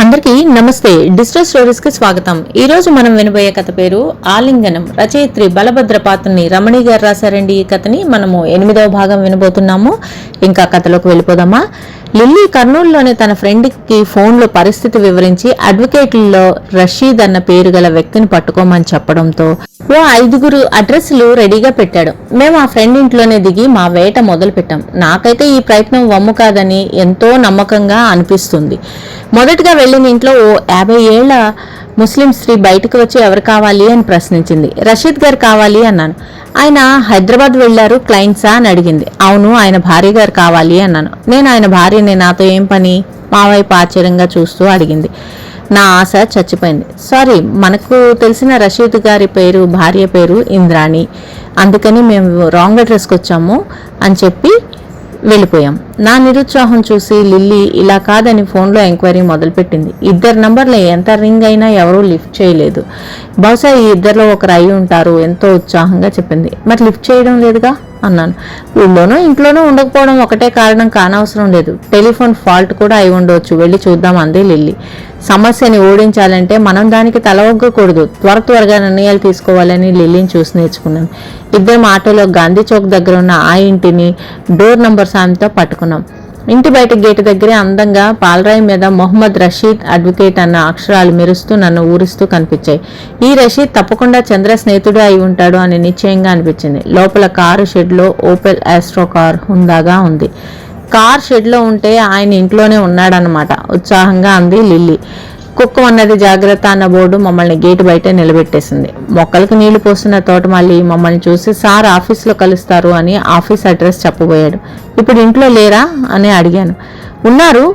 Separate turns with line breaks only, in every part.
అందరికీ నమస్తే. Digital stories కి స్వాగతం. ఈ రోజు మనం వినబోయే కథ పేరు ఆలింగనం. రచయిత్రి బలభద్రపాత్రని రమణి గారు రాశారండి. ఈ కథని మనము 8వ భాగం వినబోతున్నాము. ఇంకా కథలోకి వెళ్ళిపోదామా. లిల్లీ కర్నూలులోని తన ఫ్రెండ్కి ఫోన్లో పరిస్థితి వివరించి అడ్వకేట్లలో రషీద్ అన్న పేరు గల వ్యక్తిని పట్టుకోమని చెప్పడంతో ఓ 5 అడ్రస్లు రెడీగా పెట్టాడు. మేము ఆ ఫ్రెండ్ ఇంట్లోనే దిగి మా వేట మొదలు పెట్టాం. నాకైతే ఈ ప్రయత్నం వమ్ము కాదని ఎంతో నమ్మకంగా అనిపిస్తుంది. మొదటగా వెళ్ళిన ఇంట్లో ఓ 50 ఏళ్ల ముస్లిం స్త్రీ బయటకు వచ్చి ఎవరు కావాలి అని ప్రశ్నించింది. రషీద్ గారు కావాలి అన్నాను. ఆయన హైదరాబాద్ వెళ్లారు క్లయింట్సా అని అడిగింది. అవును, ఆయన భార్య గారు కావాలి అన్నాను. నేను ఆయన భార్యని, నాతో ఏం పని? మా వైపు ఆశ్చర్యంగా చూస్తూ అడిగింది. నా ఆశ చచ్చిపోయింది. సారీ, మనకు తెలిసిన రషీద్ గారి భార్య పేరు ఇంద్రాణి, అందుకని మేము రాంగ్ అడ్రస్కి వచ్చాము అని చెప్పి వెళ్ళిపోయాం. నా నిరుత్సాహం చూసి లిల్లీ ఇలా కాదని ఫోన్లో ఎంక్వైరీ మొదలుపెట్టింది. 2 నంబర్లు ఎంత రింగ్ అయినా ఎవరూ లిఫ్ట్ చేయలేదు. బహుశా ఈ 2లో ఒకరు అయి ఉంటారు, ఎంతో ఉత్సాహంగా చెప్పింది. మరి లిఫ్ట్ చేయడం లేదుగా అన్నాను. ఊళ్ళోనో ఇంట్లోనో ఉండకపోవడం ఒకటే కారణం కానవసరం లేదు. టెలిఫోన్ ఫాల్ట్ కూడా అయి ఉండవచ్చు, వెళ్ళి చూద్దాం అంది లిల్లీ. సమస్యని ఓడించాలంటే మనం దానికి తలవగ్గకూడదు, త్వరగా నిర్ణయాలు తీసుకోవాలని లిల్లీని చూసి నేర్చుకున్నాను. 2 ఆటోలో గాంధీ చౌక్ దగ్గర ఉన్న ఆ ఇంటిని డోర్ నంబర్ సాయంతో పట్టుకున్నాం. ఇంటి బయట గేటు దగ్గరే అందంగా పాలరాయి మీద మొహమ్మద్ రషీద్ అడ్వకేట్ అన్న అక్షరాలు మెరుస్తూ నన్ను ఊరిస్తూ కనిపించాయి. ఈ రషీద్ తప్పకుండా చంద్ర స్నేహితుడే అయి ఉంటాడు అని నిశ్చయంగా అనిపించింది. లోపల కారు షెడ్లో ఓపెల్ ఆస్ట్రో కార్ హుందాగా ఉంది. కార్ షెడ్లో ఉంటే ఆయన ఇంట్లోనే ఉన్నాడనమాట, ఉత్సాహంగా అంది లిల్లీ. కుక్క అన్నది జాగ్రత్త అన్న బోర్డు మమ్మల్ని గేటు బయట నిలబెట్టేసింది. మొక్కలకు నీళ్లు పోస్తున్న తోటమాలి మమ్మల్ని చూసి సార్ ఆఫీస్లో కలుస్తారు అని ఆఫీస్ అడ్రస్ చెప్పబోయాడు. ఇప్పుడు ఇంట్లో లేరా అని అడిగాను. ఉన్నారు,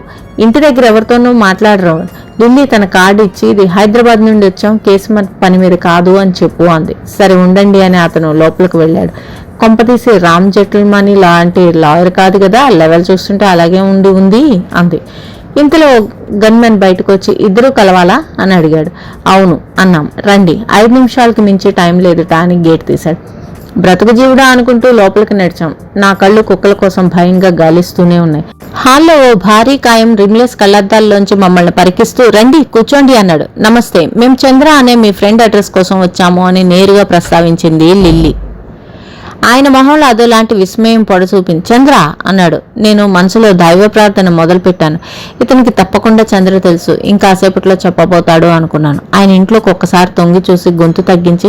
ఇంటి దగ్గర ఎవరితోనూ మాట్లాడరు. లిల్లీ తన కార్డు ఇచ్చి ఇది హైదరాబాద్ నుండి వచ్చాం, కేసు పని మీద కాదు అని చెప్పు అంది. సరే ఉండండి అని అతను లోపలికి వెళ్ళాడు. కొంపతీసి రామ్ జెట్ల్మనీ లాంటి లాయర్ కాదు కదా, లెవెల్ చూస్తుంటే అలాగే ఉంది అంది. ఇంతలో గన్మెన్ బయటకు వచ్చి 2 కలవాలా అని అడిగాడు. అవును అన్నాం. రండి, 5 నిమిషాలకి మించి టైం లేదుట అని గేట్ తీశాడు. బ్రతుకు జీవుడా అనుకుంటూ లోపలికి నడిచాం. నా కళ్ళు కుక్కల కోసం భయంగా గాలిస్తూనే ఉన్నాయి. హాల్లో ఓ భారీ కాయం రిమ్లెస్ కళ్ళద్దాల్లోంచి మమ్మల్ని పరికిస్తూ రండి కూర్చోండి అన్నాడు. నమస్తే, మేము చంద్ర అనే మీ ఫ్రెండ్ అడ్రస్ కోసం వచ్చాము అని నేరుగా ప్రస్తావించింది లిల్లీ. ఆయన మొహంలో అదోలాంటి విస్మయం పొడచూపింది. చంద్ర అన్నాడు. నేను మనసులో దైవ ప్రార్థన మొదలుపెట్టాను. ఇతనికి తప్పకుండా చంద్ర తెలుసు, ఇంకాసేపట్లో చెప్పబోతాడు అనుకున్నాను. ఆయన ఇంట్లోకి ఒక్కసారి తొంగి చూసి గొంతు తగ్గించి,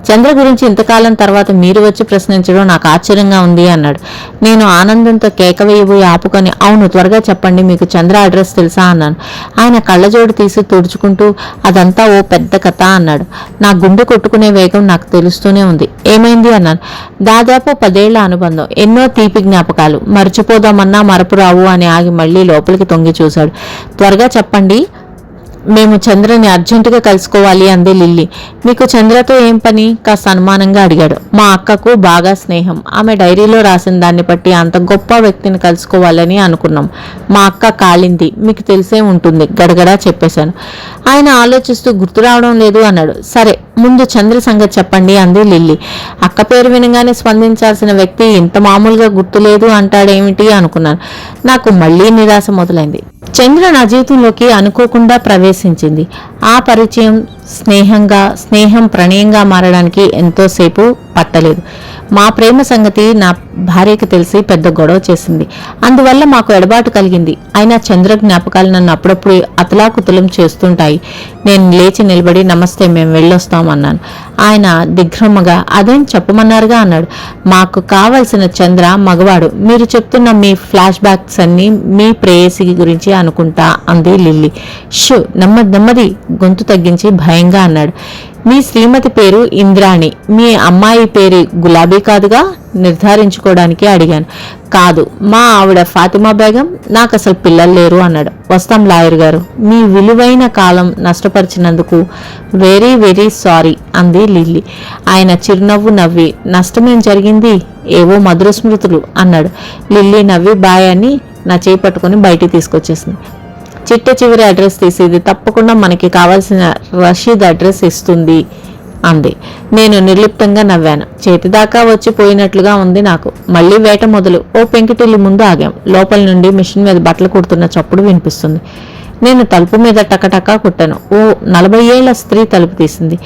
చంద్ర గురించి ఇంతకాలం తర్వాత మీరు వచ్చి ప్రశ్నించడం నాకు ఆశ్చర్యంగా ఉంది అన్నాడు. నేను ఆనందంతో కేక వేయబోయి ఆపుకొని, అవును త్వరగా చెప్పండి, మీకు చంద్ర అడ్రస్ తెలుసా అన్నాను. ఆయన కళ్ళజోడు తీసి తుడుచుకుంటూ అదంతా ఓ పెద్ద కథ అన్నాడు. నా గుండె కొట్టుకునే వేగం నాకు తెలుస్తూనే ఉంది. ఏమైంది అన్నాను. దాదాపు 10 ఏళ్ల అనుబంధం, ఎన్నో తీపి జ్ఞాపకాలు, మర్చిపోదామన్నా మరపురావు అని ఆగి మళ్లీ లోపలికి తొంగి చూశాడు. త్వరగా చెప్పండి, మేము చంద్రని అర్జెంటుగా కలుసుకోవాలి అంది లిల్లీ. మీకు చంద్రతో ఏం పని? కాస్త అనుమానంగా అడిగాడు. మా అక్కకు బాగా స్నేహం, ఆమె డైరీలో రాసిన దాన్ని బట్టి అంత గొప్ప వ్యక్తిని కలుసుకోవాలని అనుకున్నాం. మా అక్క కాలింది, మీకు తెలిసే ఉంటుంది, గడగడా చెప్పేశాను. ఆయన ఆలోచిస్తూ గుర్తు రావడం లేదు అన్నాడు. సరే ముందు చంద్ర సంగతి చెప్పండి అంది లిల్లీ. అక్క పేరు వినగానే స్పందించాల్సిన వ్యక్తి ఇంత మామూలుగా గుర్తులేదు అంటాడేమిటి అనుకున్నాను. నాకు మళ్లీ నిరాశ మొదలైంది. చంద్ర నా జీవితంలోకి అనుకోకుండా ప్రవేశించింది. ఆ పరిచయం స్నేహం ప్రణయంగా మారడానికి ఎంతోసేపు పట్టలేదు. మా ప్రేమ సంగతి నా భార్యకి తెలిసి పెద్ద గొడవ చేసింది. అందువల్ల మాకు ఎడబాటు కలిగింది. అయినా చంద్ర జ్ఞాపకాలు నన్ను అప్పుడప్పుడు అతలాకుతలం చేస్తుంటాయి. నేను లేచి నిలబడి నమస్తే, మేము వెళ్ళొస్తామన్నాను. ఆయన దిగ్భ్రమగా అదేం చెప్పమన్నారుగా అన్నాడు. మాకు కావలసిన చంద్ర మగవాడు. మీరు చెప్తున్న మీ ఫ్లాష్ బ్యాక్స్ అన్ని మీ ప్రేయసి గురించి అనుకుంటా అంది లిల్లీ. షూ, నెమ్మది గొంతు తగ్గించి భయంగా అన్నాడు. మీ శ్రీమతి పేరు ఇంద్రాణి, మీ అమ్మాయి పేరు గులాబీ కాదుగా? నిర్ధారించుకోవడానికి అడిగాను. కాదు, మా ఆవిడ ఫాతిమా బేగం. నాకు అసలు పిల్లలు లేరు అన్నాడు. వస్తాం లాయర్ గారు, మీ విలువైన కాలం నష్టపరిచినందుకు వెరీ వెరీ సారీ అంది లిల్లీ. ఆయన చిరునవ్వు నవ్వి, నష్టమేం జరిగింది, ఏవో మధుర స్మృతులు అన్నాడు. లిల్లీ నవ్వి బాయ్ అని నా చేయి పట్టుకుని బయటికి తీసుకొచ్చేసింది. చివరి అడ్రస్ తీసి, ఇది తప్పకుండా మనకి కావాల్సిన రషీద్ అడ్రస్ ఇస్తుంది అంది. నేను నిర్లిప్తంగా నవ్వాను. చేతిదాకా వచ్చి పోయినట్లుగా ఉంది నాకు. మళ్లీ వేట మొదలు. ఓ పెంకిటిల్లి ముందు ఆగాం. లోపల నుండి మిషన్ మీద బట్టలు కుడుతున్న చప్పుడు వినిపిస్తుంది. నేను తలుపు మీద టకటకా కుట్టాను. ఓ 40 ఏళ్ల స్త్రీ తలుపు తీసింది.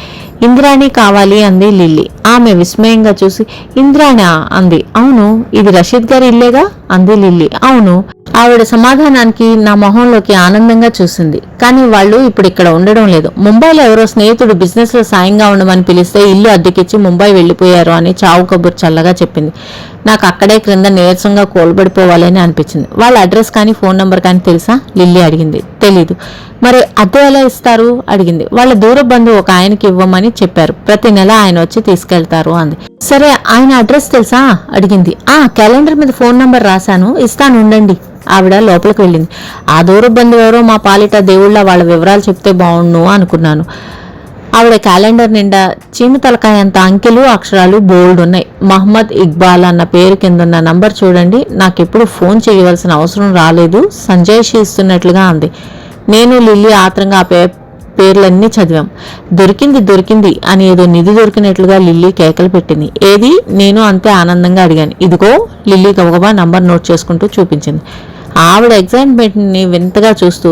ఇంద్రాణి కావాలి అంది లిల్లీ. ఆమె విస్మయంగా చూసి ఇంద్రాణా అంది. అవును, ఇది రషీద్ గారి ఇల్లేగా అంది లిల్లీ. అవును. ఆవిడ సమాధానానికి నా మొహంలోకి ఆనందంగా చూసింది. కానీ వాళ్ళు ఇప్పుడు ఇక్కడ ఉండడం లేదు. ముంబైలో ఎవరో స్నేహితుడు బిజినెస్ లో సాయంగా ఉండమని పిలిస్తే ఇల్లు అద్దెకిచ్చి ముంబై వెళ్లిపోయారు అని చావు కబుర్ చల్లగా చెప్పింది. నాకు అక్కడే క్రింద నీరసంగా కోల్బడిపోవాలని అనిపించింది. వాళ్ళ అడ్రస్ కానీ ఫోన్ నంబర్ కానీ తెలుసా? లిల్లీ అడిగింది. తెలీదు. మరి అద్దె ఎలా ఇస్తారు అడిగింది. వాళ్ళ దూర బంధువు ఒక ఆయనకి ఇవ్వమని చెప్పారు. ప్రతి నెల ఆయన వచ్చి తీసుకెళ్తారు అంది. సరే, ఆయన అడ్రస్ తెలుసా అడిగింది. క్యాలెండర్ మీద ఫోన్ నంబర్ రాశాను, ఇస్తాను ఉండండి. ఆవిడ లోపలికి వెళ్ళింది. ఆ దూర బంధువు ఎవరో మా పాలిట దేవుళ్ళ వాళ్ళ వివరాలు చెప్తే బాగుండు అనుకున్నాను. ఆవిడ క్యాలెండర్ నిండా చీము తలకాయంత అంకెలు అక్షరాలు బోల్డ్ ఉన్నాయి. మహమ్మద్ ఇక్బాల్ అన్న పేరు కిందన్న నంబర్ చూడండి, నాకెప్పుడు ఫోన్ చేయవలసిన అవసరం రాలేదు, సంజయ్ ఇస్తున్నట్లుగా అంది. నేను లిల్లీ ఆత్రంగా ఆ పేర్లన్నీ చదివాం. దొరికింది అని ఏదో నిధి దొరికినట్లుగా లిల్లీ కేకలు పెట్టింది. ఏది? నేను అంతే ఆనందంగా అడిగాను. ఇదిగో. లిల్లీ గబగబా నంబర్ నోట్ చేసుకుంటూ చూపించింది. ఆవిడ ఎగ్జైట్మెంట్ ని వింతగా చూస్తూ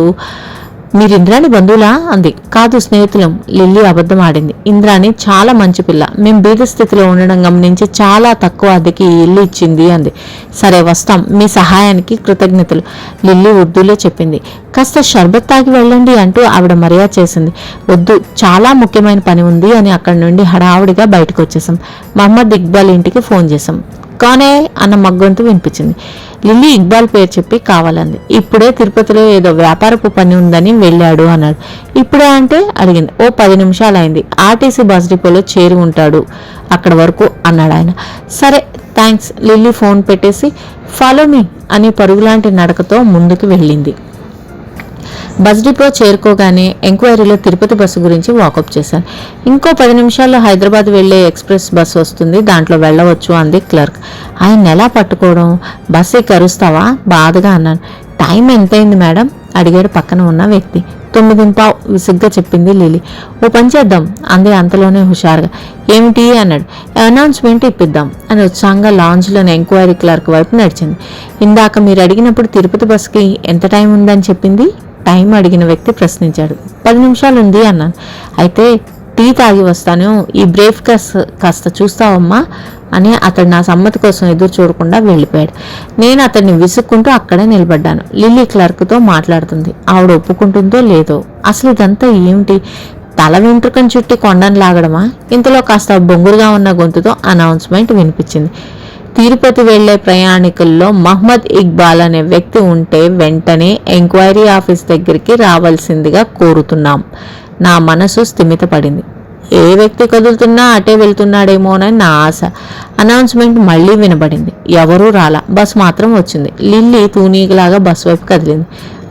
మీరు ఇంద్రాణి బంధువులా అంది. కాదు, స్నేహితులం. లిల్లీ అబద్ధం ఆడింది. ఇంద్రాణి చాలా మంచి పిల్ల. మేం బీద స్థితిలో ఉండడం గమనించి చాలా తక్కువ అద్దెకి ఈ ఇల్లు ఇచ్చింది అంది. సరే, వస్తాం. మీ సహాయానికి కృతజ్ఞతలు లిల్లీ ఉర్దూలో చెప్పింది. కాస్త షర్బత్ తాగి వెళ్ళండి అంటూ ఆవిడ మర్యాద చేసింది. వద్దు, చాలా ముఖ్యమైన పని ఉంది అని అక్కడి నుండి హడావుడిగా బయటకు వచ్చేసాం. మహమ్మద్ ఇక్బాల్ ఇంటికి ఫోన్ చేశాం. కానే అన్న మగ్గొంతు వినిపించింది. లిల్లీ ఇక్బాల్ పేరు చెప్పి కావాలంది. ఇప్పుడే తిరుపతిలో ఏదో వ్యాపారపు పని ఉందని వెళ్ళాడు అన్నాడు. ఇప్పుడే అంటే అడిగింది. ఓ 10 నిమిషాలు అయింది. ఆర్టీసీ బస్ డిపోలో చేరి ఉంటాడు అక్కడ వరకు అన్నాడు ఆయన. సరే, థ్యాంక్స్. లిల్లీ ఫోన్ పెట్టేసి ఫాలో మీ అని పరుగులాంటి నడకతో ముందుకు వెళ్ళింది. బస్ డిపో చేరుకోగానే ఎంక్వైరీలో తిరుపతి బస్సు గురించి వాకప్ చేశాను. ఇంకో 10 నిమిషాల్లో హైదరాబాద్ వెళ్లే ఎక్స్ప్రెస్ బస్సు వస్తుంది, దాంట్లో వెళ్ళవచ్చు అంది క్లర్క్. ఆయన ఎలా పట్టుకోవడం? బస్సు కరుస్తావా? బాధగా అన్నాను. టైం ఎంతైంది మేడం అడిగాడు పక్కన ఉన్న వ్యక్తి. 9:15 విసుగ్గా చెప్పింది లిల్లీ. ఓ పని చేద్దాం అంది అంతలోనే హుషారుగా. ఏమిటి అన్నాడు. అనౌన్స్మెంట్ ఇప్పిద్దాం అని ఉత్సాహంగా లాంజ్లోని ఎంక్వైరీ క్లర్క్ వైపు నడిచింది. ఇందాక మీరు అడిగినప్పుడు తిరుపతి బస్కి ఎంత టైం ఉందని చెప్పింది? టైం అడిగిన వ్యక్తి ప్రశ్నించాడు. 10 నిమిషాలు ఉంది అన్నాను. అయితే టీ తాగి వస్తాను, ఈ బ్రేఫ్ కాస్త చూస్తావమ్మా అని అతడు నా సమ్మతి కోసం ఎదురు చూడకుండా వెళ్ళిపోయాడు. నేను అతన్ని విసుక్కుంటూ అక్కడే నిలబడ్డాను. లిల్లీ క్లర్క్తో మాట్లాడుతుంది. ఆవిడ ఒప్పుకుంటుందో లేదో. అసలు ఇదంతా ఏమిటి? తల వెంట్రుకను చుట్టి కొండను లాగడమా? ఇంతలో కాస్త బొంగురుగా ఉన్న గొంతుతో అనౌన్స్మెంట్ వినిపించింది. తిరుపతి వెళ్లే ప్రయాణికుల్లో మహమ్మద్ ఇక్బాల్ అనే వ్యక్తి ఉంటే వెంటనే ఎంక్వైరీ ఆఫీస్ దగ్గరికి రావాల్సిందిగా కోరుతున్నాం. నా మనసు స్థిమితపడింది. ఏ వ్యక్తి కదులుతున్నా అటే వెళ్తున్నాడేమోనని నా ఆశ. అనౌన్స్మెంట్ మళ్లీ వినబడింది. ఎవరూ రాలా. బస్ మాత్రం వచ్చింది. లిల్లీ తూనీగలాగా బస్ వైపు కదిలింది.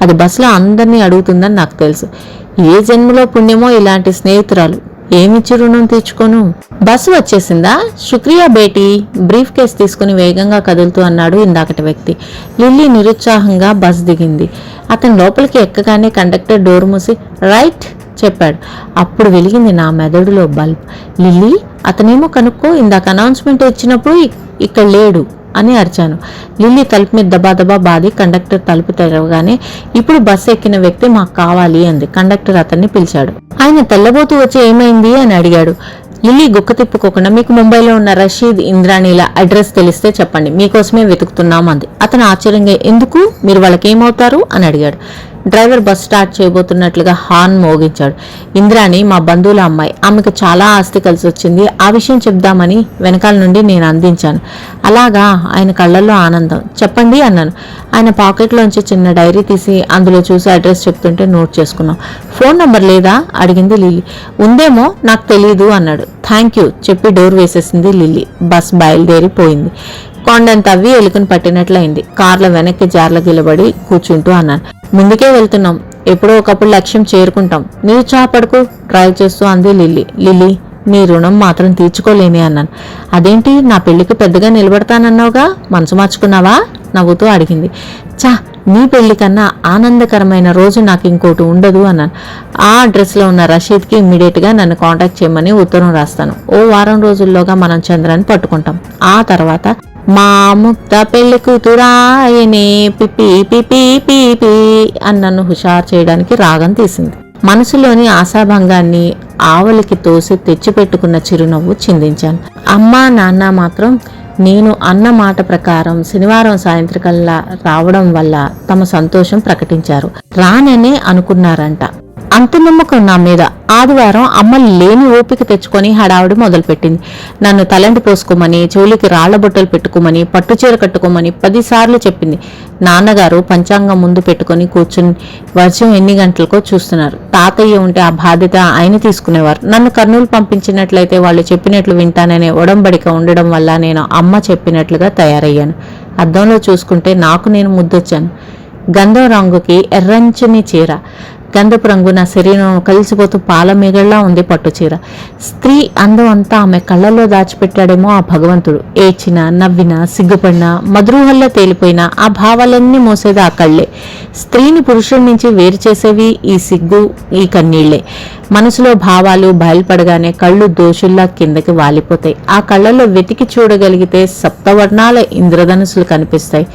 అది బస్సులో అందరినీ అడుగుతుందని నాకు తెలుసు. ఏ జన్మలో పుణ్యమో ఇలాంటి స్నేహితురాలు. ఏమిచ్చి రుణం తీర్చుకోను. బస్సు వచ్చేసిందా? శుక్రియా బేటీ బ్రీఫ్ కేస్ తీసుకుని వేగంగా కదులుతూ అన్నాడు ఇందాకటి వ్యక్తి. లిల్లీ నిరుత్సాహంగా బస్ దిగింది. అతను లోపలికి ఎక్కగానే కండక్టర్ డోర్ మూసి రైట్ చెప్పాడు. అప్పుడు వెలిగింది నా మెదడులో బల్బ్. లిల్లీ, అతనేమో కనుక్కో, ఇందాక అనౌన్స్మెంట్ ఇచ్చినప్పుడు ఇక్కడ లేడు అని అరిచాను. లిల్లీ తలుపు మీద దబాదబా బాది కండక్టర్ తలుపు తెరవగానే ఇప్పుడు బస్సు ఎక్కిన వ్యక్తి మాకు కావాలి అంది. కండక్టర్ అతన్ని పిలిచాడు. ఆయన తెల్లబోతూ వచ్చి ఏమైంది అని అడిగాడు. లిల్లీ గుక్క తిప్పుకోకుండా మీకు ముంబైలో ఉన్న రషీద్ ఇంద్రాణిల అడ్రస్ తెలిస్తే చెప్పండి, మీకోసమే వెతుకుతున్నాం అంది. అతను ఆశ్చర్యంగా ఎందుకు? మీరు వాళ్ళకి ఏమవుతారు అని అడిగాడు. డ్రైవర్ బస్ స్టార్ట్ చేయబోతున్నట్లుగా హార్న్ మోగించాడు. ఇంద్రాణి మా బంధువుల అమ్మాయి. ఆమెకు చాలా ఆస్తి కలిసి వచ్చింది. ఆ విషయం చెప్దామని వెనకాల నుండి నేను అందించాను. అలాగా? ఆయన కళ్ళల్లో ఆనందం. చెప్పండి అన్నాను. ఆయన పాకెట్లోంచి చిన్న డైరీ తీసి అందులో చూసి అడ్రస్ చెప్తుంటే నోట్ చేసుకున్నాం. ఫోన్ నంబర్ లేదా అడిగింది లిల్లీ. ఉందేమో, నాకు తెలీదు అన్నాడు. థ్యాంక్ యూ చెప్పి డోర్ వేసేసింది లిల్లీ. బస్ బయలుదేరిపోయింది. కొండను తవ్వి ఎలుకను పట్టినట్లయింది. కార్ల వెనక్కి జార్ల గిలబడి కూర్చుంటూ అన్నాను. ముందుకే వెళ్తున్నాం, ఎప్పుడో ఒకప్పుడు లక్ష్యం చేరుకుంటాం. నిరుత్సాహపడుకు డ్రైవ్ చేస్తూ అంది లిల్లీ. లిల్లీ, నీ రుణం మాత్రం తీర్చుకోలేని అన్నాను. అదేంటి, నా పెళ్లికి పెద్దగా నిలబడతానన్నావుగా, మనసు మార్చుకున్నావా నవ్వుతూ అడిగింది. చా, నీ పెళ్లి కన్నా ఆనందకరమైన రోజు నాకు ఇంకోటి ఉండదు అన్నాను. ఆ అడ్రస్లో ఉన్న రషీద్కి ఇమ్మీడియట్గా నన్ను కాంటాక్ట్ చేయమని ఉత్తరం రాస్తాను. ఓ వారం రోజుల్లోగా మనం చంద్రాన్ని పట్టుకుంటాం. ఆ తర్వాత మా ముక్త పెళ్లి కూతురాయనే పిపి పిపి పిపి అని నన్ను హుషారు చేయడానికి రాగం తీసింది. మనసులోని ఆశాభంగాన్ని ఆవలికి తోసి తెచ్చిపెట్టుకున్న చిరునవ్వు చిందించాను. అమ్మా నాన్న మాత్రం నేను అన్న మాట ప్రకారం శనివారం సాయంత్రికల్లా రావడం వల్ల తమ సంతోషం ప్రకటించారు. రాననే అనుకున్నారంట. అంత నమ్మకం నా మీద. ఆదివారం అమ్మ లేని ఓపిక తెచ్చుకొని హడావుడి మొదలుపెట్టింది. నన్ను తలంటి పోసుకోమని, చెవులికి రాళ్ల బొట్టలు పెట్టుకోమని, పట్టుచీర కట్టుకోమని 10 సార్లు చెప్పింది. నాన్నగారు పంచాంగం ముందు పెట్టుకుని కూర్చుని వర్షం ఎన్ని గంటలకో చూస్తున్నారు. తాతయ్య ఉంటే ఆ బాధ్యత ఆయన తీసుకునేవారు. నన్ను కర్నూలు పంపించినట్లయితే వాళ్ళు చెప్పినట్లు వింటాననే ఒడంబడిక ఉండడం వల్ల నేను అమ్మ చెప్పినట్లుగా తయారయ్యాను. అద్దంలో చూసుకుంటే నాకు నేను ముద్దొచ్చాను. గంధం రంగుకి ఎర్రంచుని చీర, గంధపు రంగు నా శరీరం కలిసిపోతూ పాల మిగళ్లా ఉంది పట్టుచీర. స్త్రీ అందం అంతా ఆమె కళ్ళల్లో దాచిపెట్టాడేమో ఆ భగవంతుడు. ఏడ్చినా, నవ్వినా, సిగ్గుపడినా, మధురూహల్లా తేలిపోయినా ఆ భావాలన్నీ మోసేది ఆ కళ్ళే. స్త్రీని పురుషుడి నుంచి వేరు చేసేవి ఈ సిగ్గు, ఈ కన్నీళ్లే. మనసులో భావాలు బయలుపడగానే కళ్ళు దోషుల్లా కిందకి వాలిపోతాయి. ఆ కళ్ళల్లో వెతికి చూడగలిగితే సప్తవర్ణాల ఇంద్రధనుసులు కనిపిస్తాయి.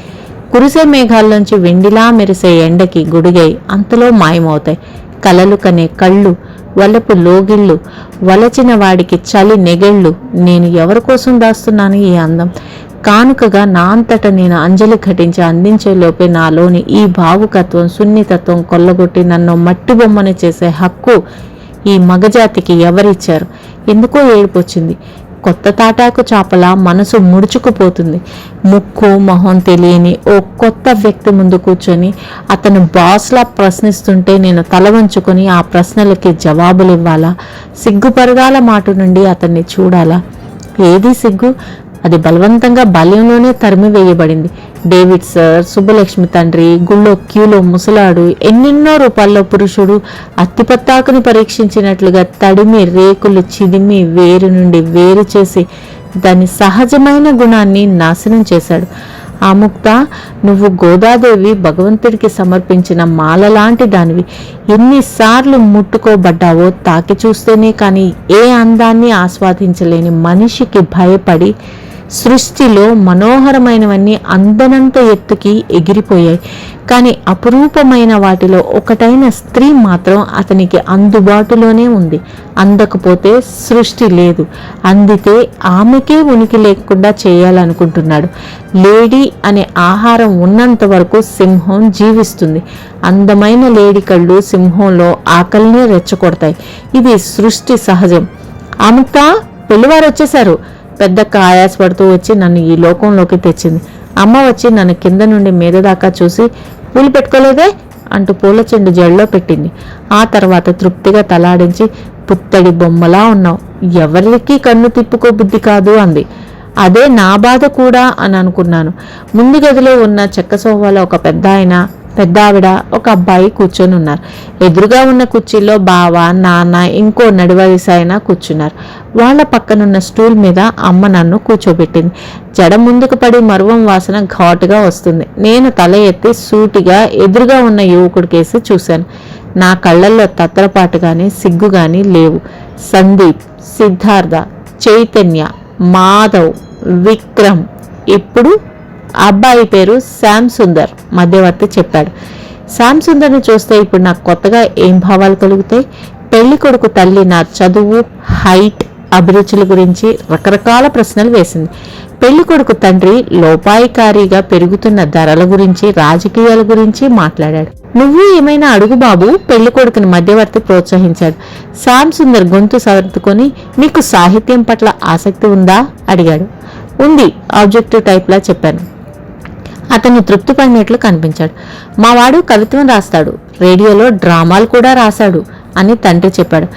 కురిసే మేఘాల్లోంచి వెండిలా మెరిసే ఎండకి గుడిగై అంతలో మాయమవుతాయి. కలలు కనే కళ్ళు, వలపు లోగిళ్ళు, వలచిన వాడికి చలి నెగళ్ళు. నేను ఎవరి కోసం దాస్తున్నాను ఈ అందం? కానుకగా నా అంతట నేను అంజలి ఘటించి అందించేలోపే నాలోని ఈ భావుకత్వం, సున్నితత్వం కొల్లగొట్టి నన్ను మట్టి బొమ్మని చేసే హక్కు ఈ మగజాతికి ఎవరిచ్చారు? ఎందుకో ఏడుపొచ్చింది. కొత్త తాటాకు చాపలా మనసు ముడుచుకుపోతుంది. ముక్కు మొహం తెలియని ఓ కొత్త వ్యక్తి ముందు కూర్చొని అతను బాస్లా ప్రశ్నిస్తుంటే నేను తల వంచుకొని ఆ ప్రశ్నలకి జవాబులు ఇవ్వాలా? సిగ్గుపరగాల మాట నుండి అతన్ని చూడాలా? ఏది సిగ్గు? అది బలవంతంగా బాల్యంలోనే తరిమివేయబడింది. డేవిడ్ సార్, సుబ్బలక్ష్మి తండ్రి, గుళ్ళో క్యూలో ముసలాడు, ఎన్నెన్నో రూపాల్లో పురుషుడు అత్తిపత్తాకుని పరీక్షించినట్లుగా తడిమి రేకులు చిదిమి వేరు నుండి వేరు చేసి దాని సహజమైన గుణాన్ని నాశనం చేశాడు. ఆ ముక్త, నువ్వు గోదాదేవి భగవంతుడికి సమర్పించిన మాలలాంటి దానివి. ఎన్నిసార్లు ముట్టుకోబడ్డావో తాకి చూస్తేనే కానీ ఏ అందాన్ని ఆస్వాదించలేని మనిషికి భయపడి సృష్టిలో మనోహరమైనవన్నీ అందనంత ఎత్తుకి ఎగిరిపోయాయి. కానీ అపురూపమైన వాటిలో ఒకటైన స్త్రీ మాత్రం అతనికి అందుబాటులోనే ఉంది. అందకపోతే సృష్టి లేదు, అందితే ఆమెకే ఉనికి లేకుండా చేయాలనుకుంటున్నాడు. లేడీ అనే ఆహారం ఉన్నంత వరకు సింహం జీవిస్తుంది. అందమైన లేడీ కళ్ళు సింహంలో ఆకలినే రెచ్చగొడతాయి. ఇది సృష్టి సహజం. అముక్త, పెళ్లివారు వచ్చేశారు. పెద్దక్క ఆయాసపడుతూ వచ్చి నన్ను ఈ లోకంలోకి తెచ్చింది. అమ్మ వచ్చి నన్ను కింద నుండి మీద దాకా చూసి, పూలు పెట్టుకోలేదే అంటూ పూల చెండు జడలో పెట్టింది. ఆ తర్వాత తృప్తిగా తలాడించి, పుత్తడి బొమ్మలా ఉన్నావు, ఎవరికి కన్ను తిప్పుకో బుద్ధి కాదు అంది. అదే నా బాధ కూడా అని అనుకున్నాను. ముందు గదిలో ఉన్న చెక్క సోఫాలో ఒక పెద్ద ఆవిడ, ఒక అబ్బాయి కూర్చొని ఉన్నారు. ఎదురుగా ఉన్న కుర్చీలో బావ, నాన్న, ఇంకో నడివయసు ఆయన కూర్చున్నారు. వాళ్ళ పక్కనున్న స్టూల్ మీద అమ్మ నన్ను కూర్చోబెట్టింది. జడ ముందుకు పడి మరువం వాసన ఘాటుగా వస్తుంది. నేను తల ఎత్తి సూటిగా ఎదురుగా ఉన్న యువకుడికేసి చూశాను. నా కళ్ళల్లో తత్తరపాటుగాని సిగ్గుగాని లేవు. సందీప్, సిద్ధార్థ, చైతన్య, మాధవ్, విక్రమ్. ఇప్పుడు అబ్బాయి పేరు శ్యామ్ సుందర్, మధ్యవర్తి చెప్పాడు. శ్యామ్ సుందర్ని చూస్తే ఇప్పుడు నాకు కొత్తగా ఏం భావాలు కలుగుతాయి? పెళ్లి కొడుకు తల్లి నా చదువు, హైట్, అభిరుచుల గురించి రకరకాల ప్రశ్నలు వేసింది. పెళ్లి కొడుకు తండ్రి లోపాయికారిగా పెరుగుతున్న ధరల గురించి, రాజకీయాల గురించి మాట్లాడాడు. నువ్వు ఏమైనా అడుగు బాబు, పెళ్లి కొడుకుని మధ్యవర్తి ప్రోత్సహించాడు. శ్యామ్ సుందర్ గొంతు సర్దుకొని, నీకు సాహిత్యం పట్ల ఆసక్తి ఉందా అడిగాడు. ఉంది, ఆబ్జెక్టివ్ టైప్లా చెప్పాను. అతను తృప్తి పడినట్లు కనిపించాడు. మావాడు కవిత్వం రాస్తాడు, రేడియోలో డ్రామాలు కూడా రాశాడు అని తండ్రి చెప్పాడు.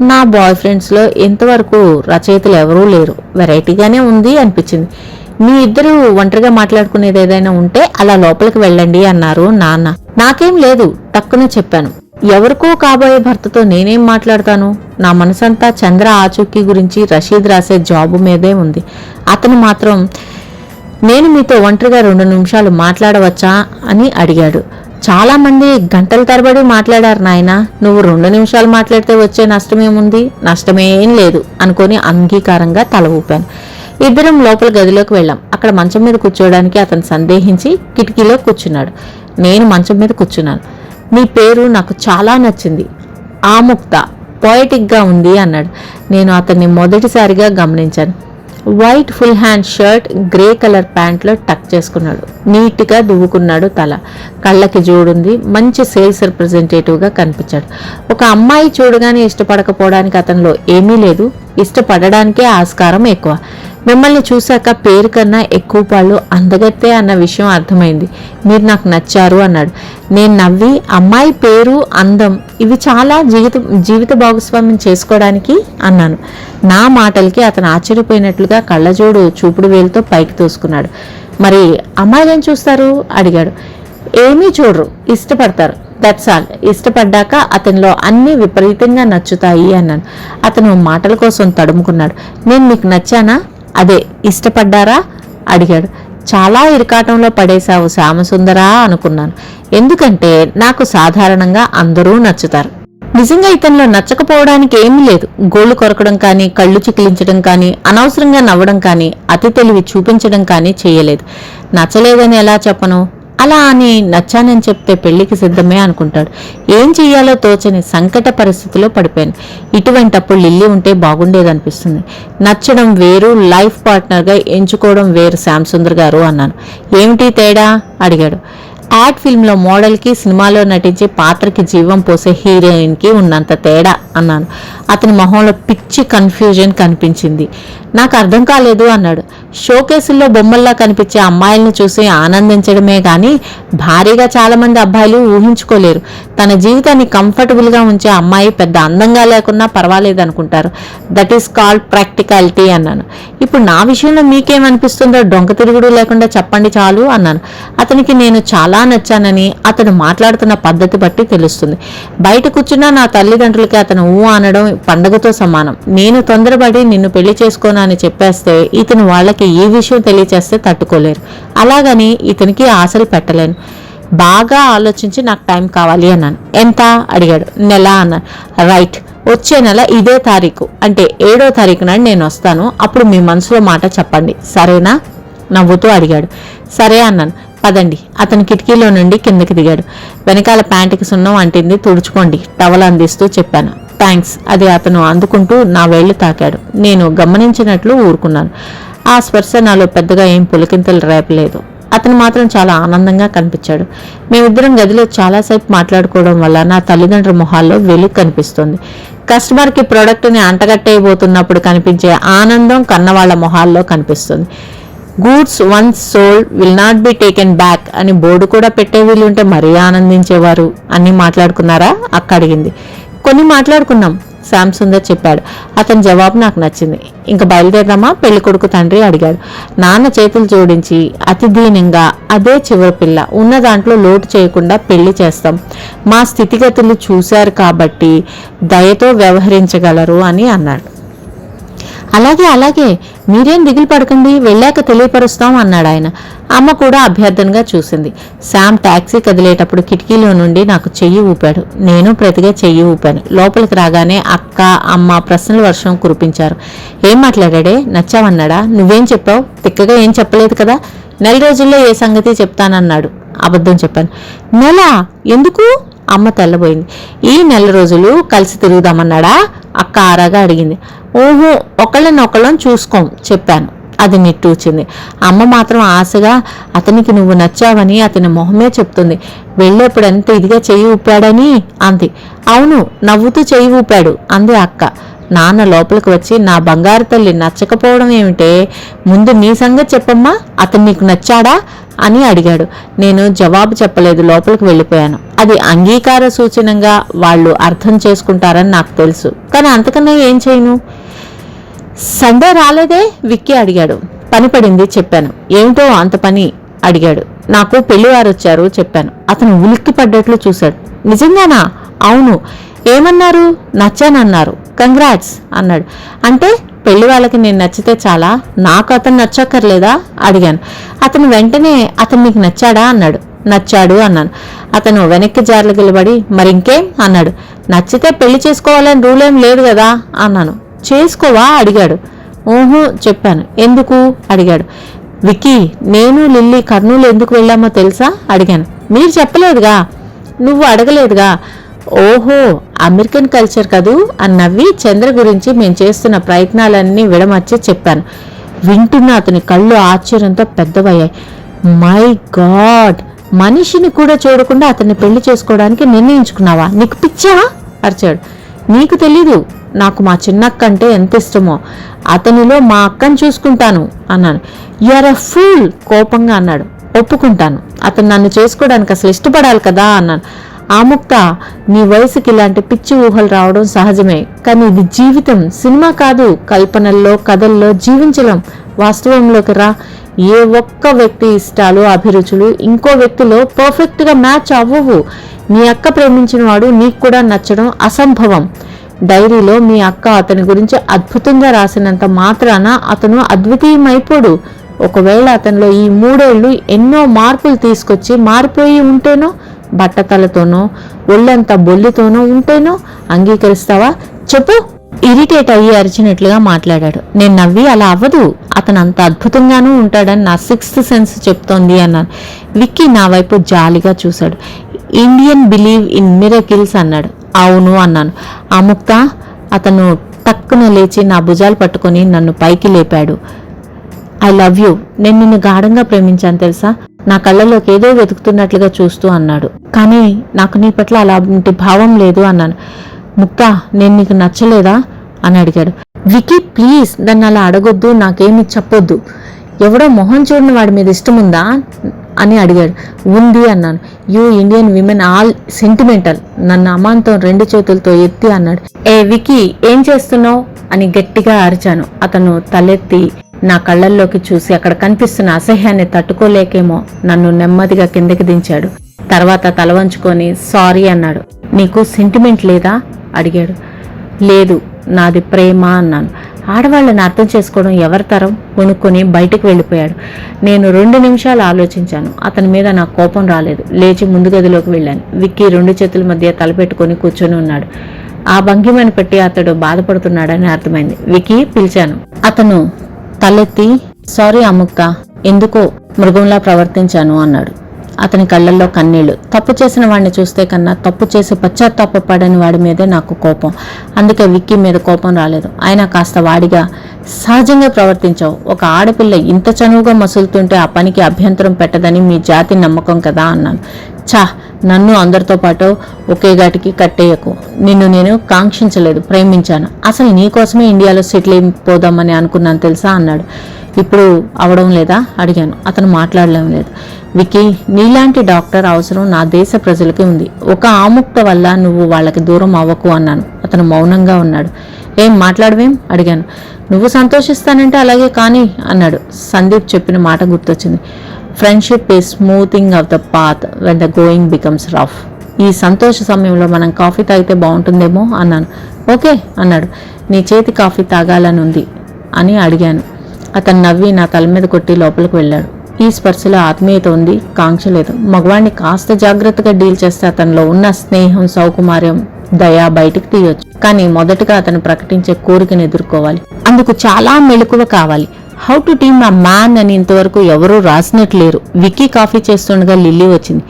నా బాయ్ ఫ్రెండ్స్లో ఇంతవరకు రచయితలు ఎవరూ లేరు, వెరైటీగానే ఉంది అనిపించింది. మీ ఇద్దరు ఒంటరిగా మాట్లాడుకునేది ఏదైనా ఉంటే అలా లోపలికి వెళ్ళండి అన్నారు నాన్న. నాకేం లేదు, టక్కున చెప్పాను. ఎవరికో కాబోయే భర్తతో నేనేం మాట్లాడతాను? నా మనసంతా చంద్ర ఆచూకీ గురించి రషీద్ రాసే జాబు మీదే ఉంది. అతను మాత్రం, నేను మీతో ఒంటరిగా 2 నిమిషాలు మాట్లాడవచ్చా అని అడిగాడు. చాలా మంది గంటల తరబడి మాట్లాడారు నాయన, నువ్వు 2 నిమిషాలు మాట్లాడితే వచ్చే నష్టమేముంది? నష్టమేం లేదు అనుకొని అంగీకారంగా తల ఊపాను. ఇద్దరం లోపల గదిలోకి వెళ్ళాం. అక్కడ మంచం మీద కూర్చోవడానికి అతను సందేహించి కిటికీలో కూర్చున్నాడు. నేను మంచం మీద కూర్చున్నాను. నీ పేరు నాకు చాలా నచ్చింది, ఆముక్త, పోయిటిక్గా ఉంది అన్నాడు. నేను అతన్ని మొదటిసారిగా గమనించాను. White full hand shirt, grey colour ప్యాంట్లో టక్ చేసుకున్నాడు. నీట్గా దువ్వుకున్నాడు తల. కళ్ళకి జోడుంది. మంచి సేల్స్ రిప్రజెంటేటివ్గా కనిపించాడు. ఒక అమ్మాయి చూడగానే ఇష్టపడకపోవడానికి అతనిలో ఏమీ లేదు, ఇష్టపడడానికే ఆస్కారం ఎక్కువ. మిమ్మల్ని చూశాక పేరు కన్నా ఎక్కువ పాళ్ళు అందగత్తే అన్న విషయం అర్థమైంది. మీరు నాకు నచ్చారు అన్నాడు. నేను నవ్వి, అమ్మాయి పేరు, అందం ఇవి చాలా జీవిత భాగస్వామ్యం చేసుకోవడానికి అన్నాను. నా మాటలకి అతను ఆశ్చర్యపోయినట్లుగా కళ్ళజోడు చూపుడు వేలుతో పైకి తోసుకున్నాడు. మరి అమ్మాయిలు ఏం చూస్తారు అడిగాడు. ఏమీ చూడరు, ఇష్టపడతారు, దట్స్ ఆల్. ఇష్టపడ్డాక అతనిలో అన్నీ విపరీతంగా నచ్చుతాయి అన్నాను. అతను మాటల కోసం తడుముకున్నాడు. నేను మీకు నచ్చానా? అదే ఇష్టపడ్డారా అడిగాడు. చాలా ఇరకాటంలో పడేశావు శ్యామసుందరా అనుకున్నాను. ఎందుకంటే నాకు సాధారణంగా అందరూ నచ్చుతారు. నిజంగా ఇతనిలో నచ్చకపోవడానికి ఏమీ లేదు. గోళ్లు కొరకడం కానీ, కళ్ళు చికిలించడం కానీ, అనవసరంగా నవ్వడం కానీ, అతి తెలివి చూపించడం కానీ చేయలేదు. నచ్చలేదని ఎలా చెప్పను? అలా అని నచ్చానని చెప్తే పెళ్లికి సిద్ధమే అనుకుంటాడు. ఏం చెయ్యాలో తోచని సంకట పరిస్థితిలో పడిపోయాను. ఇటువంటప్పుడు లిల్లీ ఉంటే బాగుండేదనిపిస్తుంది. నచ్చడం వేరు, లైఫ్ పార్ట్నర్గా ఎంచుకోవడం వేరు శ్యామసుందర్ గారు అన్నాను. ఏమిటి తేడా అడిగాడు. యాడ్ ఫిల్మ్లో మోడల్కి, సినిమాలో నటించే పాత్రకి జీవం పోసే హీరోయిన్కి ఉన్నంత తేడా అన్నాను. అతని మొహంలో పిచ్చి కన్ఫ్యూజన్ కనిపించింది. నాకు అర్థం కాలేదు అన్నాడు. షోకేసుల్లో బొమ్మల్లా కనిపించే అమ్మాయిలను చూసి ఆనందించడమే కానీ భారీగా చాలామంది అబ్బాయిలు ఊహించుకోలేరు. తన జీవితాన్ని కంఫర్టబుల్గా ఉంచే అమ్మాయి పెద్ద అందంగా లేకున్నా పర్వాలేదు అనుకుంటారు. దట్ ఈస్ కాల్డ్ ప్రాక్టికాలిటీ అన్నాను. ఇప్పుడు నా విషయంలో మీకేమనిపిస్తుందో డొంక తిరుగుడు లేకుండా చెప్పండి చాలు అన్నాను. అతనికి నేను చాలా నచ్చానని అతను మాట్లాడుతున్న పద్ధతి బట్టి తెలుస్తుంది. బయట కూర్చున్నా నా తల్లిదండ్రులకి అతను ఊ అనడం పండగతో సమానం. నేను తొందరపడి నిన్ను పెళ్లి చేసుకోను అని చెప్పేస్తే ఇతను వాళ్ళకి ఈ విషయం తెలియచేస్తే తట్టుకోలేరు. అలాగని ఇతనికి ఆశలు పెట్టలేను. బాగా ఆలోచించి నాకు టైం కావాలి అన్నాను. ఎంత అడిగాడు. నెల అన్నాను. రైట్, వచ్చే నెల ఇదే తారీఖు అంటే 7వ తారీఖు నాడు నేను వస్తాను. అప్పుడు మీ మనసులో మాట చెప్పండి, సరేనా? నవ్వుతూ అడిగాడు. సరే అన్నాను. పదండి. అతను కిటికీలో నుండి కిందకి దిగాడు. వెనకాల ప్యాంటుకి సున్నం అంటింది, తుడుచుకోండి టవల్ అందిస్తూ చెప్పాను. థ్యాంక్స్. అది అతను అందుకుంటూ నా వేళ్లు తాకాడు. నేను గమనించినట్లు ఊరుకున్నాను. ఆ స్పర్శ నాలో పెద్దగా ఏం పులికింతలు రేపలేదు. అతను మాత్రం చాలా ఆనందంగా కనిపించాడు. మేమిద్దరం గదిలో చాలాసేపు మాట్లాడుకోవడం వల్ల నా తల్లిదండ్రుల మొహాల్లో వెలుగు కనిపిస్తుంది. కస్టమర్కి ప్రోడక్ట్ని అంటగట్టేయబోతున్నప్పుడు కనిపించే ఆనందం కన్నవాళ్ల మొహాల్లో కనిపిస్తుంది. Goods once sold will not be taken back అని బోర్డు కూడా పెట్టే వీలుంటే మరీ ఆనందించేవారు. అన్నీ మాట్లాడుకున్నారా అక్క అడిగింది. కొన్ని మాట్లాడుకున్నాం శ్యామసుందర్ చెప్పాడు. అతని జవాబు నాకు నచ్చింది. ఇంకా బయలుదేరదామా పెళ్లి కొడుకు తండ్రి అడిగాడు. నాన్న చేతులు జోడించి అతి దీనంగా, అదే చివరి పిల్ల, ఉన్న దాంట్లో లోటు చేయకుండా పెళ్లి చేస్తాం. మా స్థితిగతులు చూశారు కాబట్టి దయతో వ్యవహరించగలరు అని అన్నాడు. అలాగే అలాగే, మీరేం దిగులు పడకండి, వెళ్ళాక తెలియపరుస్తాం అన్నాడు ఆయన. అమ్మ కూడా అభ్యర్థనగా చూసింది. శామ్ టాక్సీ కదిలేటప్పుడు కిటికీలో నుండి నాకు చెయ్యి ఊపాడు. నేను ప్రతిగా చెయ్యి ఊపాను. లోపలికి రాగానే అక్క, అమ్మ ప్రశ్నల వర్షం కురిపించారు. ఏం మాట్లాడాడే? నచ్చావన్నాడా? నువ్వేం చెప్పావు? తిక్కగా ఏం చెప్పలేదు కదా. నెల రోజుల్లో ఏ సంగతి చెప్తానన్నాడు. అబద్ధం చెప్పాను. నెల? ఎందుకు? అమ్మ తెల్లబోయింది. ఈ నెల రోజులు కలిసి తిరుగుదామన్నాడా? అక్క ఆరాగా అడిగింది. ఓహో, ఒకళ్ళనొకళ్ళని చూసుకోం చెప్పాను. అది నిట్టూచింది. అమ్మ మాత్రం ఆశగా, అతనికి నువ్వు నచ్చావని అతని మొహమే చెప్తుంది. వెళ్ళేప్పుడు ఎంత ఇదిగా చెయ్యి ఊపాడని అంది. అవును, నవ్వుతూ చెయ్యి ఊపాడు అంది అక్క. నాన్న లోపలికి వచ్చి, నా బంగారు తల్లి నచ్చకపోవడం ఏమిటే? ముందు నీ సంగతి చెప్పమ్మా, అతను నీకు నచ్చాడా అని అడిగాడు. నేను జవాబు చెప్పలేదు, లోపలికి వెళ్ళిపోయాను. అది అంగీకార సూచనంగా వాళ్ళు అర్థం చేసుకుంటారని నాకు తెలుసు. కానీ అంతకన్నా ఏం చేయను. సండే రాలేదే విక్కీ అడిగాడు. పని పడింది చెప్పాను. ఏమిటో అంత పని అడిగాడు. నాకు పెళ్లివారు వచ్చారు చెప్పాను. అతను ఉలిక్కి పడ్డట్లు చూశాడు. నిజంగానా? అవును. ఏమన్నారు? నచ్చానన్నారు. కంగ్రాట్స్ అన్నాడు. అంటే పెళ్లి వాళ్ళకి నేను నచ్చితే చాలా, నాకు అతను నచ్చక్కర్లేదా అడిగాను. అతను వెంటనే, అతను నీకు నచ్చాడా అన్నాడు. నచ్చాడు అన్నాను. అతను వెనక్కి జార్లు నిలబడి, మరింకేం అన్నాడు. నచ్చితే పెళ్లి చేసుకోవాలని రూల్ ఏం లేదు కదా అన్నాను. చేసుకోవా అడిగాడు. ఓహో చెప్పాను. ఎందుకు అడిగాడు. విక్కీ, నేను లిల్లీ కర్నూలు ఎందుకు వెళ్ళామో తెలుసా అడిగాను. మీరు చెప్పలేదుగా. నువ్వు అడగలేదుగా. ఓహో, అమెరికన్ కల్చర్ కదూ అని నవ్వి చంద్ర గురించి మేము చేస్తున్న ప్రయత్నాలన్నీ విడమర్చి చెప్పాను. వింటున్న అతని కళ్ళు ఆశ్చర్యంతో పెద్దవయ్యాయి. మై గాడ్, మనిషిని కూడా చూడకుండా అతన్ని పెళ్లి చేసుకోవడానికి నిర్ణయించుకున్నావా? నీకు పిచ్చా అరిచాడు. నీకు తెలీదు నాకు మా చిన్నక్క అంటే ఎంత ఇష్టమో. అతనిలో మా అక్కను చూసుకుంటాను అన్నాను. యు ఆర్ ఎ ఫూల్ కోపంగా అన్నాడు. ఒప్పుకుంటాను, అతను నన్ను చేసుకోవడానికి అసలు ఇష్టపడాలి కదా అన్నాను. ఆముక్త, నీ వయసుకి ఇలాంటి పిచ్చి ఊహలు రావడం సహజమే, కానీ ఇది జీవితం, సినిమా కాదు. కల్పనల్లో కథల్లో జీవించడం. వాస్తవంలోకి రా. ఏ ఒక్క వ్యక్తి ఇష్టాలు అభిరుచులు ఇంకో వ్యక్తిలో పర్ఫెక్ట్గా మ్యాచ్ అవ్వవు. నీ అక్క ప్రేమించిన వాడు నీకు కూడా నచ్చడం అసంభవం. డైరీలో మీ అక్క అతని గురించి అద్భుతంగా రాసినంత మాత్రాన అతను అద్వితీయమైపోడు. ఒకవేళ అతనిలో ఈ 3 ఏళ్లు ఎన్నో మార్పులు తీసుకొచ్చి మారిపోయి ఉంటేనో, బట్టతలతోనో ఒళ్ళంతా బొల్లితోనో ఉంటేనో అంగీకరిస్తావా? చెప్పు. ఇరిటేట్ అయ్యి అరిచినట్లుగా మాట్లాడాడు. నేను నవ్వి, అలా అవ్వదు, అతను అంత అద్భుతంగానూ ఉంటాడని నా 6th సెన్స్ చెప్తోంది అన్నాను. విక్కీ నా వైపు జాలిగా చూశాడు. ఇండియన్ బిలీవ్ ఇన్ మిరకిల్స్ అన్నాడు. అవును అన్నాను. ఆముక్త, అతను టక్కున లేచి నా భుజాలు పట్టుకొని నన్ను పైకి లేపాడు. ఐ లవ్ యూ, నేను నిన్ను గాఢంగా ప్రేమించాను తెలుసా, నా కళ్ళలోకి ఏదో వెతుకుతున్నట్లుగా చూస్తూ అన్నాడు. కానీ నాకు నీ పట్ల అలాంటి భావం లేదు అన్నాను. ముక్త, నేను నీకు నచ్చలేదా అని అడిగాడు. వికీ ప్లీజ్, దాన్ని అలా అడగొద్దు, నాకేమి చెప్పొద్దు. ఎవడో మొహం చూడని వాడి మీద ఇష్టం ఉందా అని అడిగాడు. ఉంది అన్నాను. You Indian women all sentimental. నన్ను అమాంతం 2 చేతులతో ఎత్తి అన్నాడు. ఏ వికీ, ఏం చేస్తున్నావు అని గట్టిగా అరిచాను. అతను తలెత్తి నా కళ్ళల్లోకి చూసి అక్కడ కనిపిస్తున్న అసహ్యాన్ని తట్టుకోలేకేమో నన్ను నెమ్మదిగా కిందకి దించాడు. తర్వాత తల వంచుకొని సారీ అన్నాడు. నీకు సెంటిమెంట్ లేదా అడిగాడు. లేదు, నాది ప్రేమ అన్నాను. ఆడవాళ్ళని అర్థం చేసుకోవడం ఎవరి తరం? కొనుక్కొని బయటికి వెళ్ళిపోయాడు. నేను 2 నిమిషాలు ఆలోచించాను. అతని మీద నాకు కోపం రాలేదు. లేచి ముందు గదిలోకి వెళ్ళాను. విక్కీ 2 చేతుల మధ్య తలపెట్టుకొని కూర్చొని ఉన్నాడు. ఆ భంగిమని పెట్టి అతడు బాధపడుతున్నాడని అర్థమైంది. విక్కీ పిలిచాను. అతను తలెత్తి సారీ అమ్ముక్క, ఎందుకో మృగంలా ప్రవర్తించాను అన్నాడు. అతని కళ్ళల్లో కన్నీళ్లు. తప్పు చేసిన వాడిని చూస్తే కన్నా తప్పు చేసి పశ్చాత్తాపపడని వాడి మీదే నాకు కోపం. అందుకే విక్కీ మీద కోపం రాలేదు. ఆయన కాస్త వాడిగా సహజంగా ప్రవర్తించావు. ఒక ఆడపిల్ల ఇంత చనువుగా మసులుతుంటే ఆ పనికి అభ్యంతరం పెట్టదని మీ జాతి నమ్మకం కదా అన్నాను. ఛా, నన్ను అందరితో పాటు ఒకే ఘాటికి కట్టేయకు. నిన్ను నేను కాంక్షించలేదు, ప్రేమించాను. అసలు నీకోసమే ఇండియాలో సెటిల్ అయిపోదామని అనుకున్నాను తెలుసా అన్నాడు. ఇప్పుడు అవడం లేదా అడిగాను. అతను మాట్లాడలేం లేదు. వికీ, నీలాంటి డాక్టర్ అవసరం నా దేశ ప్రజలకి ఉంది. ఒక ఆముక్త వల్ల నువ్వు వాళ్ళకి దూరం అవ్వకు అన్నాను. అతను మౌనంగా ఉన్నాడు. ఏం మాట్లాడవేం అడిగాను. నువ్వు సంతోషిస్తానంటే అలాగే కానీ అన్నాడు. సందీప్ చెప్పిన మాట గుర్తొచ్చింది. Friendship is smoothing of the path when the going becomes rough. ఈ సంతోష సమయంలో మనం కాఫీ తాగితే బాగుంటుందేమో అన్నాను. ఓకే అన్నాడు. నీ చేతి కాఫీ తాగాలని ఉంది అని అడిగాను. అతను నవ్వి నా తల మీద కొట్టి లోపలికి వెళ్ళాడు. ఈ స్పర్శలో ఆత్మీయత ఉంది, కాంక్ష లేదు. మగవాణ్ణి కాస్త జాగ్రత్తగా డీల్ చేస్తే అతనిలో ఉన్న స్నేహం, సౌకుమార్యం, దయ బయటికి తీయొచ్చు. కానీ మొదటగా అతను ప్రకటించే కోరికను ఎదుర్కోవాలి. అందుకు చాలా మెలకువ కావాలి. హౌ టు టీమ్ ఆ మ్యాన్ అని ఇంతవరకు ఎవరూ రాసినట్లేరు. విక్కీ కాఫీ చేస్తుండగా లిల్లీ వచ్చింది.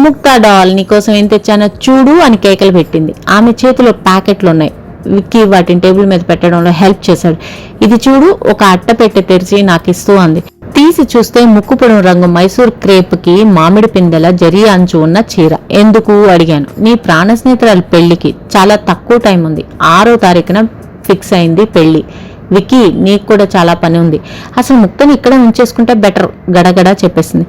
ముక్తా డాల్, నీకోసం ఏం తెచ్చానో చూడు అని కేకలు పెట్టింది. ఆమె చేతిలో ప్యాకెట్లున్నాయి. విక్కీ వాటిని టేబుల్ మీద పెట్టడంలో హెల్ప్ చేశాడు. ఇది చూడు, ఒక అట్ట పెట్టి తెరిచి నాకు ఇస్తూ అంది. తీసి చూస్తే ముక్కుపొడం రంగు మైసూర్ క్రేప్కి మామిడి పిందెల జరీ అంచు ఉన్న చీర. ఎందుకు అడిగాను. నీ ప్రాణ స్నేహితురాలి పెళ్లికి చాలా తక్కువ టైం ఉంది. 6వ తారీఖున ఫిక్స్ అయింది పెళ్లి. విక్కీ, నీకు కూడా చాలా పని ఉంది. అసలు ముక్తని ఇక్కడ ఉంచేసుకుంటే బెటర్ గడగడా చెప్పేసింది.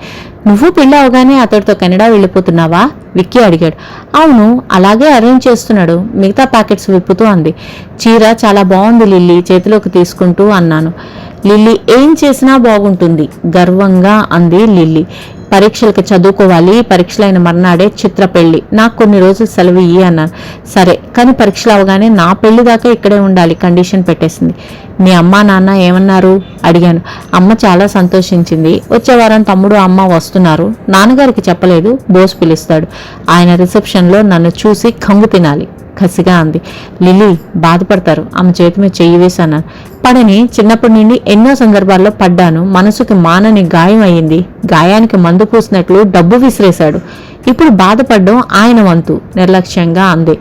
నువ్వు పెళ్ళి అవగానే అతడితో కెనడా వెళ్ళిపోతున్నావా విక్కీ అడిగాడు. అవును, అలాగే అరేంజ్ చేస్తున్నాడు. మిగతా ప్యాకెట్స్ విప్పుతూ అంది. చీర చాలా బాగుంది లిల్లీ చేతిలోకి తీసుకుంటూ అన్నాను. లిల్లీ ఏం చేసినా బాగుంటుంది గర్వంగా అంది లిల్లీ. పరీక్షలకి చదువుకోవాలి. పరీక్షలైన మర్నాడే చిత్ర పెళ్లి. నాకు కొన్ని రోజులు సెలవు ఇయ్యి అన్నాను. సరే, కానీ పరీక్షలు అవగానే నా పెళ్లి దాకా ఇక్కడే ఉండాలి కండిషన్ పెట్టేసింది. మీ అమ్మా నాన్న ఏమన్నారు అడిగాను. అమ్మ చాలా సంతోషించింది. వచ్చే వారం తమ్ముడు అమ్మ వస్తున్నారు. నాన్నగారికి చెప్పలేదు, బోస్ పిలుస్తాడు. ఆయన రిసెప్షన్లో నన్ను చూసి కంగు తినాలి కసిగా అంది. లిల్లీ బాధపడతారు. ఆమె చేతి మీద చెయ్యి వేసి అన్నాను. పడని చిన్నప్పటి నుండి ఎన్నో సందర్భాల్లో పడ్డాను. మనసుకి మానని గాయం అయ్యింది. గాయానికి మందు పూసినట్లు డబ్బు విసిరేశాడు. ఇప్పుడు బాధపడ్డం ఆయన వంతు, నిర్లక్ష్యంగా అంది.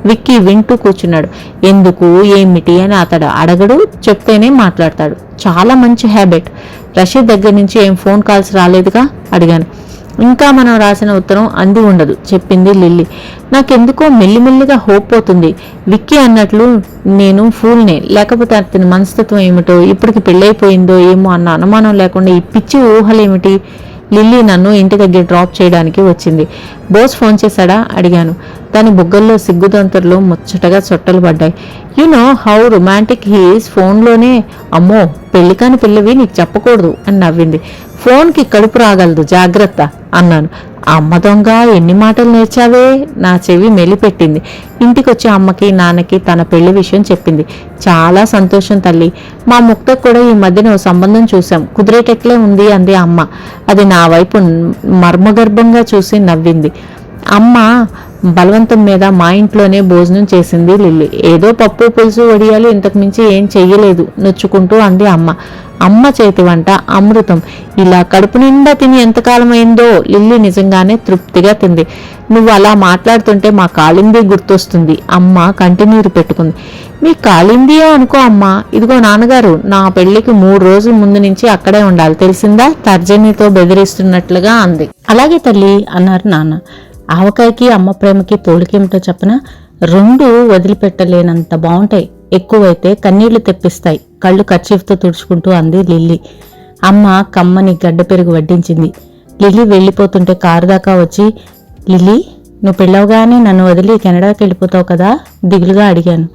విక్కీ వింటూ కూర్చున్నాడు. ఎందుకు ఏమిటి అని అతడు అడగడు, చెప్తేనే మాట్లాడతాడు. చాలా మంచి హ్యాబిట్. రషీద్ దగ్గర నుంచి ఏం ఫోన్ కాల్స్ రాలేదుగా అడిగాను. ఇంకా మనం రాసిన ఉత్తరం అంది ఉండదు, చెప్పింది లిల్లీ. నాకెందుకో మెల్లిమెల్లిగా హోప్ పోతుంది. విక్కీ అన్నట్లు నేను ఫూల్నే, లేకపోతే అతని మనస్తత్వం ఏమిటో, ఇప్పటికి పెళ్ళైపోయిందో ఏమో అన్న అనుమానం లేకుండా ఈ పిచ్చి ఊహలేమిటి? లిల్లీ నన్ను ఇంటి దగ్గర డ్రాప్ చేయడానికి వచ్చింది. బోస్ ఫోన్ చేశాడా అడిగాను. దాని బుగ్గల్లో సిగ్గుదంతర్లు ముచ్చటగా చొట్టలు పడ్డాయి. You know how romantic he's. ఫోన్లోనే అమ్మో పెళ్లి కాని పిల్లవి నీకు చెప్పకూడదు అని నవ్వింది. ఫోన్కి కడుపు రాగలదు, జాగ్రత్త అన్నాను. అమ్మ దొంగ, ఎన్ని మాటలు నేర్చావే? నా చెవి మెలిపెట్టింది. ఇంటికొచ్చి అమ్మకి నాన్నకి తన పెళ్లి విషయం చెప్పింది. చాలా సంతోషం తల్లి. మా ముక్తకు కూడా ఈ మధ్యన ఓ సంబంధం చూశాం, కుదిరేటట్లే ఉంది అంది అమ్మ. అది నా వైపు మర్మగర్భంగా చూసి నవ్వింది. అమ్మ బలవంతం మీద మా ఇంట్లోనే భోజనం చేసింది లిల్లీ. ఏదో పప్పు పులుసు వడియాలు, ఇంతకు మించి ఏం చెయ్యలేదు నొచ్చుకుంటూ అంది అమ్మ. అమ్మ చేతి వంట అమృతం. ఇలా కడుపు నిండా తిని ఎంతకాలమైందో. లిల్లీ నిజంగానే తృప్తిగా తింది. నువ్వు అలా మాట్లాడుతుంటే మా కాళింది గుర్తొస్తుంది. అమ్మ కంటినీరు పెట్టుకుంది. మీ కాళిందియే అనుకో అమ్మా. ఇదిగో నాన్నగారు, నా పెళ్లికి 3 రోజుల ముందు నుంచి అక్కడే ఉండాలి, తెలిసిందా? తర్జనీతో బెదిరిస్తున్నట్లుగా అంది. అలాగే తల్లి అన్నారు నాన్న. ఆవకాయకి అమ్మ ప్రేమకి పోలికేమిటో చెప్పనా? 2 వదిలిపెట్టలేనంత బాగుంటాయి. ఎక్కువైతే కన్నీళ్లు తెప్పిస్తాయి. కళ్ళు కర్చీఫ్తో తుడుచుకుంటూ అంది లిల్లీ. అమ్మ కమ్మని గడ్డ పెరుగు వడ్డించింది. లిల్లీ వెళ్ళిపోతుంటే కారు దాకా వచ్చి, లిల్లీ నువ్వు పెళ్ళవగానే నన్ను వదిలి కెనడాకి వెళ్ళిపోతావు కదా దిగులుగా అడిగాను.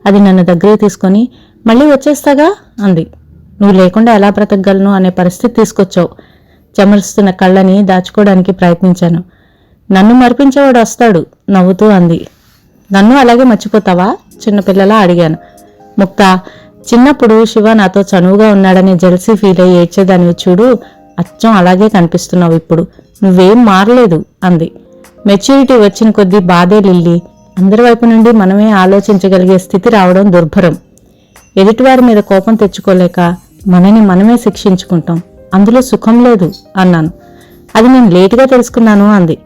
అది నన్ను దగ్గరికి తీసుకొని మళ్ళీ వచ్చేస్తాగా అంది. నువ్వు లేకుండా ఎలా బ్రతకగలను అనే పరిస్థితి తీసుకొచ్చావు. చెమరుస్తున్న కళ్ళని దాచుకోవడానికి ప్రయత్నించాను. నన్ను మరిపించేవాడు వస్తాడు నవ్వుతూ అంది. నన్ను అలాగే మర్చిపోతావా చిన్నపిల్లలా అడిగాను. ముక్త, చిన్నప్పుడు శివ నాతో చనువుగా ఉన్నాడని జెల్సీ ఫీల్ అయ్యి ఏడ్చేదానివి చూడు, అచ్చం అలాగే కనిపిస్తున్నావు ఇప్పుడు. నువ్వేం మారలేదు అంది. మెచ్యూరిటీ వచ్చిన కొద్దీ బాధే లిల్లీ. అందరి వైపు నుండి మనమే ఆలోచించగలిగే స్థితి రావడం దుర్భరం. ఎదుటివారి మీద కోపం తెచ్చుకోలేక మనని మనమే శిక్షించుకుంటాం. అందులో సుఖం లేదు అన్నాను. అది నేను లేటుగా తెలుసుకున్నాను అంది.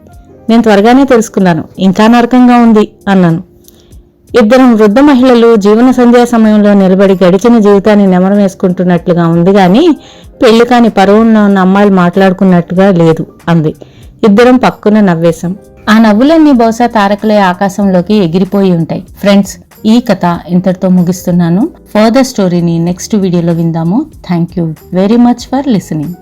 నేను త్వరగానే తెలుసుకున్నాను, ఇంకా నరకంగా ఉంది అన్నాను. 2 వృద్ధ మహిళలు జీవన సంధ్యా సమయంలో నిలబడి గడిచిన జీవితాన్ని నెమరం వేసుకుంటున్నట్లుగా ఉంది గాని పెళ్లి కాని పరువున్న ఉన్న అమ్మాయిలు మాట్లాడుకున్నట్టుగా లేదు అంది. 2 పక్కున నవ్వేశాం. ఆ నవ్వులన్నీ బహుశా తారకలే ఆకాశంలోకి ఎగిరిపోయి ఉంటాయి. ఫ్రెండ్స్, ఈ కథ ఇంతటితో ముగిస్తున్నాను. ఫర్దర్ స్టోరీని నెక్స్ట్ వీడియోలో విందాము. Thank you very much for listening.